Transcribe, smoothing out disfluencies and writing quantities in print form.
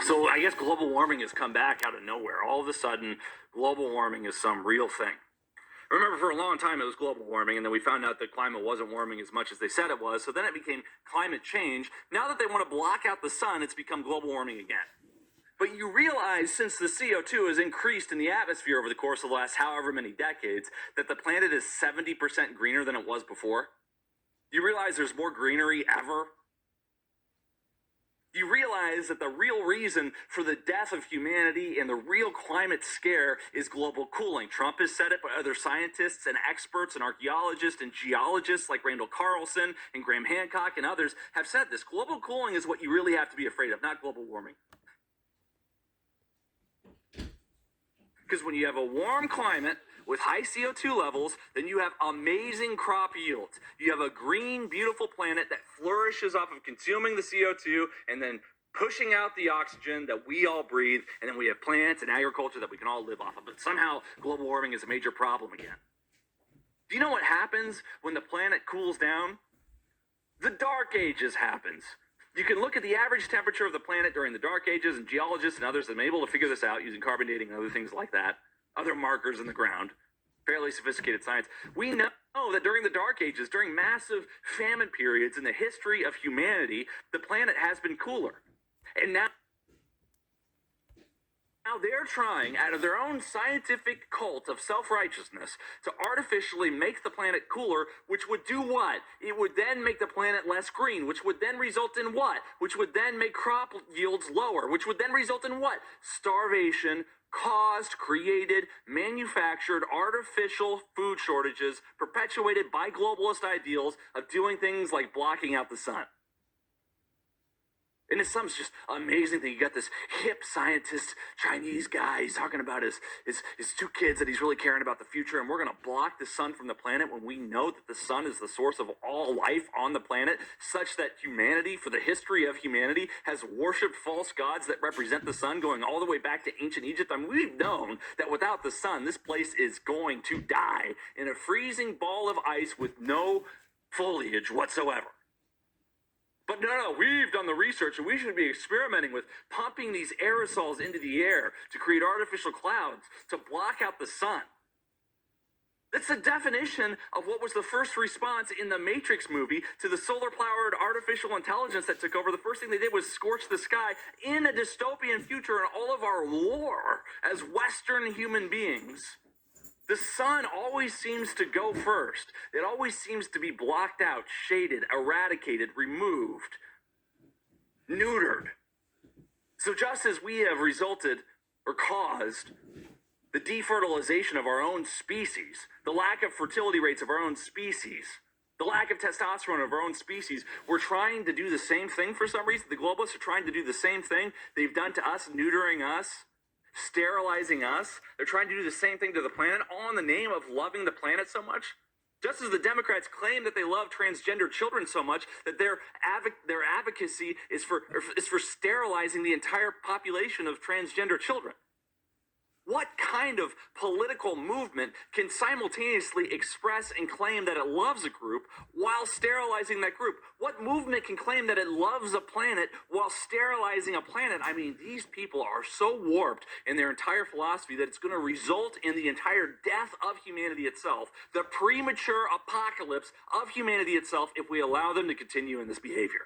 So I guess global warming has come back out of nowhere. All of a sudden, global warming is some real thing. I remember for a long time it was global warming, and then we found out that climate wasn't warming as much as they said it was. So then it became climate change. Now that they want to block out the sun, it's become global warming again. But you realize since the CO2 has increased in the atmosphere over the course of the last however many decades, that the planet is 70% greener than it was before? You realize there's more greenery ever? You realize that the real reason for the death of humanity and the real climate scare is global cooling. Trump has said it, but other scientists and experts and archaeologists and geologists like Randall Carlson and Graham Hancock and others have said this. Global cooling is what you really have to be afraid of, not global warming. Because when you have a warm climate with high CO2 levels, then you have amazing crop yields. You have a green, beautiful planet that flourishes off of consuming the CO2 and then pushing out the oxygen that we all breathe, and then we have plants and agriculture that we can all live off of. But somehow global warming is a major problem again. Do you know what happens when the planet cools down? The Dark Ages happens. You can look at the average temperature of the planet during the Dark Ages, and geologists and others have been able to figure this out using carbon dating and other things like that, other markers in the ground, fairly sophisticated science. We know that during the Dark Ages, during massive famine periods in the history of humanity, the planet has been cooler. And now they're trying, out of their own scientific cult of self-righteousness, to artificially make the planet cooler, which would do what? It would then make the planet less green, which would then result in what? Which would then make crop yields lower, which would then result in what? Starvation, caused, created, manufactured, artificial food shortages perpetuated by globalist ideals of doing things like blocking out the sun. And it's some just amazing thing. You got this hip scientist, Chinese guy, he's talking about his two kids that he's really caring about the future, and we're going to block the sun from the planet when we know that the sun is the source of all life on the planet, such that humanity, for the history of humanity, has worshipped false gods that represent the sun going all the way back to ancient Egypt. I mean, we've known that without the sun, this place is going to die in a freezing ball of ice with no foliage whatsoever. But no, we've done the research, and we should be experimenting with pumping these aerosols into the air to create artificial clouds to block out the sun. That's the definition of what was the first response in the Matrix movie to the solar-powered artificial intelligence that took over. The first thing they did was scorch the sky in a dystopian future in all of our lore as Western human beings. The sun always seems to go first. It always seems to be blocked out, shaded, eradicated, removed, neutered. So just as we have resulted or caused the defertilization of our own species, the lack of fertility rates of our own species, the lack of testosterone of our own species, we're trying to do the same thing for some reason. The globalists are trying to do the same thing they've done to us, neutering us, sterilizing us. They're trying to do the same thing to the planet, all in the name of loving the planet so much. Just as the Democrats claim that they love transgender children so much that their advocacy is for sterilizing the entire population of transgender children. What kind of political movement can simultaneously express and claim that it loves a group while sterilizing that group? What movement can claim that it loves a planet while sterilizing a planet? I mean, these people are so warped in their entire philosophy that it's going to result in the entire death of humanity itself, the premature apocalypse of humanity itself, if we allow them to continue in this behavior.